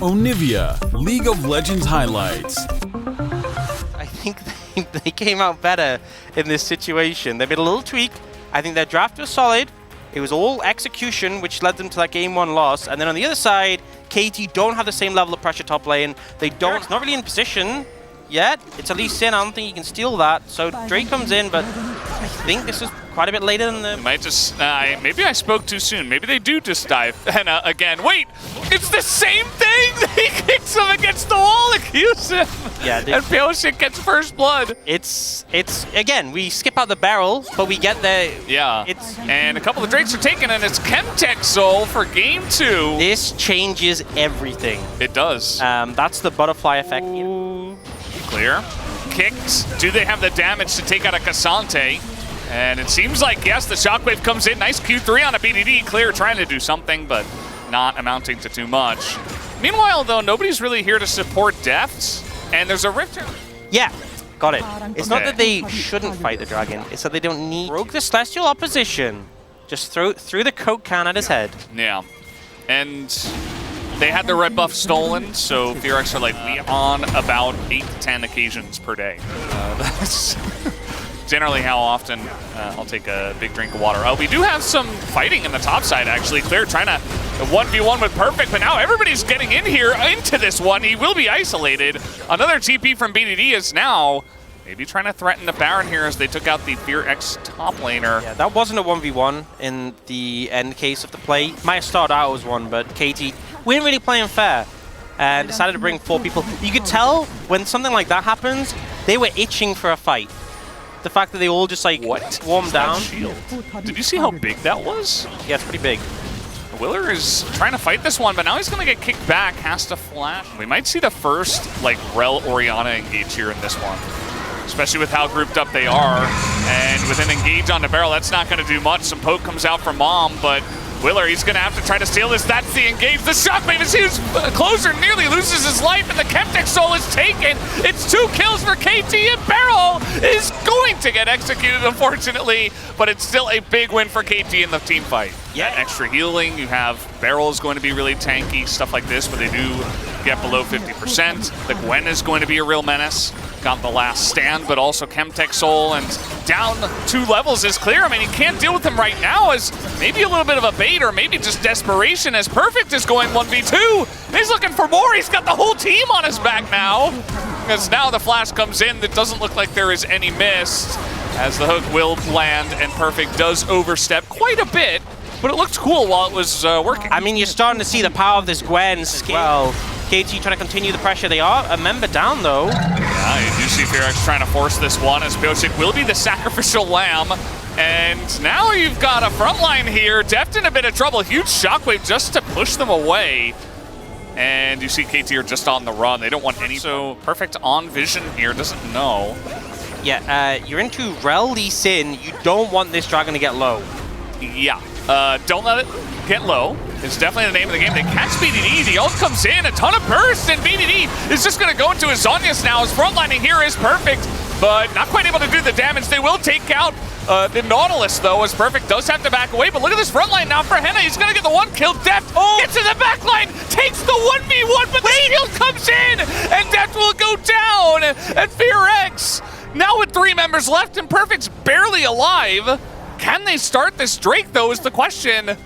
Onivia, League of Legends highlights. I think they came out better in this situation. They made a little tweak. I think their draft was solid. It was all execution, which led them to that game 1 loss. And then on the other side, KT don't have the same level of pressure top lane. They don't, it's not really in position yet. It's at least in. I don't think you can steal that. So Drake comes in, but I think this is quite a bit later than the... Might just, maybe I spoke too soon. Maybe they do just dive. And again, wait, it's the same thing. He kicks him against the wall, accuse him. Yeah, and Pioshik gets first blood. It's again, we skip out the barrel, but we get there. Yeah, and a couple of Drakes are taken, and it's Chemtech Soul for game 2. This changes everything. It does. That's the butterfly effect. Ooh. Clear. Kicked. Do they have the damage to take out a Cassante? And it seems like, yes, the Shockwave comes in. Nice Q3 on a BDD. Clear trying to do something, but not amounting to too much. Meanwhile, though, nobody's really here to support Deft, and there's a Rift. Yeah, got it. It's not that they shouldn't fight the dragon. It's that they don't need... Broke the Celestial opposition. Just threw the Coke can at his head. Yeah. And they had their red buff stolen, so FearX are like, we on about 8 to 10 occasions per day. That's generally how often I'll take a big drink of water. We do have some fighting in the top side, actually. Clear trying to 1v1 with Perfect, but now everybody's getting in here into this one. He will be isolated. Another TP from BDD is now maybe trying to threaten the Baron here as they took out the FearX top laner. Yeah, that wasn't a 1v1 in the end case of the play. Might have started out as one, but KT weren't really playing fair and decided to bring 4 people. You could tell when something like that happens, they were itching for a fight. The fact that they all just like warmed down. Shield. Did you see how big that was? Yeah, it's pretty big. Willer is trying to fight this one, but now he's going to get kicked back, has to flash. We might see the first like Rel Orianna engage here in this one, especially with how grouped up they are. And with an engage on the barrel, that's not going to do much. Some poke comes out from Mom, but Willer, he's going to have to try to steal this. That's the engage. The Shockwave is huge. Closer nearly loses his life, and the Chemtech Soul is taken. It's 2 kills for KT, and Barrel is going to get executed, unfortunately, but it's still a big win for KT in the team fight. Yeah, extra healing. You have Barrel is going to be really tanky, stuff like this, but they do get below 50%. The Gwen is going to be a real menace. Got the last stand, but also Chemtech Soul, and down 2 levels is Clear. I mean, he can't deal with him right now as maybe a little bit of a bait or maybe just desperation as Perfect is going 1v2. He's looking for more. He's got the whole team on his back now. As now the flash comes in, it doesn't look like there is any miss as the hook will land and Perfect does overstep quite a bit, but it looked cool while it was working. I mean, you're starting to see the power of this Gwen skill. Well, KT trying to continue the pressure. They are a member down, though. Yeah, you do see FearX trying to force this one as Pioshik will be the sacrificial lamb. And now you've got a frontline here. Deft in a bit of trouble. Huge Shockwave just to push them away. And you see KT are just on the run. They don't want any. So Perfect on vision here, doesn't know. Yeah, you're into Rel Lee Sin. You don't want this dragon to get low. Yeah, don't let it get low. It's definitely the name of the game. They catch BDD, the ult comes in, a ton of bursts, and BDD is just going to go into his Zhonya's now. His frontlining here is Perfect, but not quite able to do the damage. They will take out the Nautilus, though, as Perfect does have to back away. But look at this frontline now for Henna. He's going to get the 1 kill. Deft gets to the back line, takes the 1v1, but the shield comes in, and Deft will go down. And FearX, now with 3 members left, and Perfect's barely alive. Can they start this Drake, though, is the question.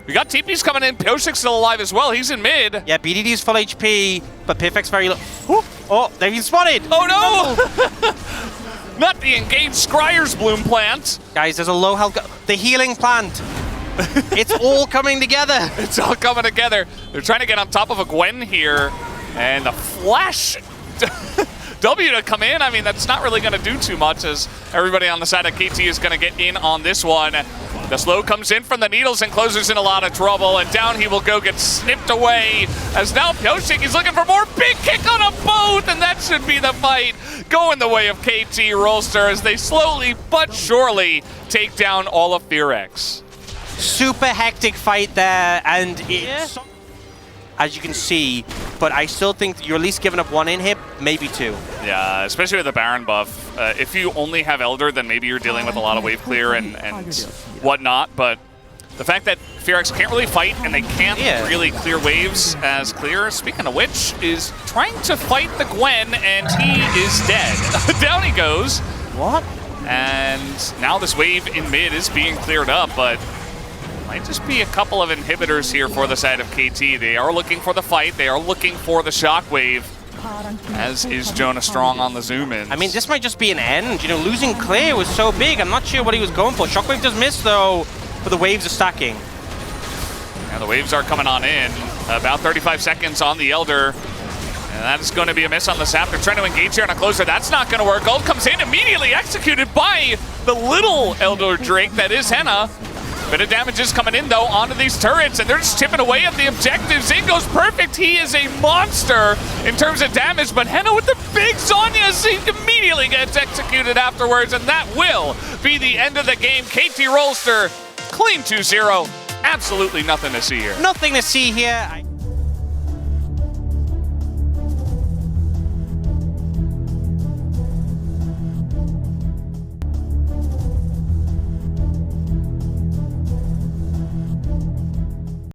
We got TP's coming in. Pioshik's still alive as well. He's in mid. Yeah, BDD's full HP, but Perfect's very low. Oh, they've been spotted. Oh, no. Not the engaged Scryer's Bloom plant. Guys, there's a low health. The healing plant. It's all coming together. It's all coming together. They're trying to get on top of a Gwen here. And the flash W to come in. I mean, that's not really going to do too much as everybody on the side of KT is going to get in on this one. The slow comes in from the Needles and Closer's in a lot of trouble, and down he will go get snipped away as now Pioshik is looking for more. Big kick on them both, and that should be the fight going the way of KT Rolster as they slowly but surely take down all of FearX. Super hectic fight there, and it's, as you can see, but I still think you're at least giving up 1 inhib, maybe 2. Yeah, especially with the Baron buff. If you only have Elder, then maybe you're dealing with a lot of wave clear and whatnot, but The fact that FearX can't really fight and they can't really clear waves as clear, speaking of which, is trying to fight the Gwen and he is dead. Down he goes. What? And now this wave in mid is being cleared up, but might just be a couple of inhibitors here for the side of KT. They are looking for the fight. They are looking for the shockwave, as is Jonah Strong on the zoom-ins. I mean, this might just be an end. You know, losing clear was so big. I'm not sure what he was going for. Shockwave does miss, though, but the waves are stacking. Yeah, the waves are coming on in. About 35 seconds on the Elder. And that is going to be a miss on the Zap. They're trying to engage here on a closer. That's not going to work. Ult comes in, immediately executed by the little Elder Drake that is Henna. Bit of damage is coming in, though, onto these turrets, and they're just chipping away at the objectives. In goes Perfect. He is a monster in terms of damage, but Henna with the big Zhonya's, he immediately gets executed afterwards, and that will be the end of the game. KT Rolster, clean 2-0. Absolutely nothing to see here. Nothing to see here.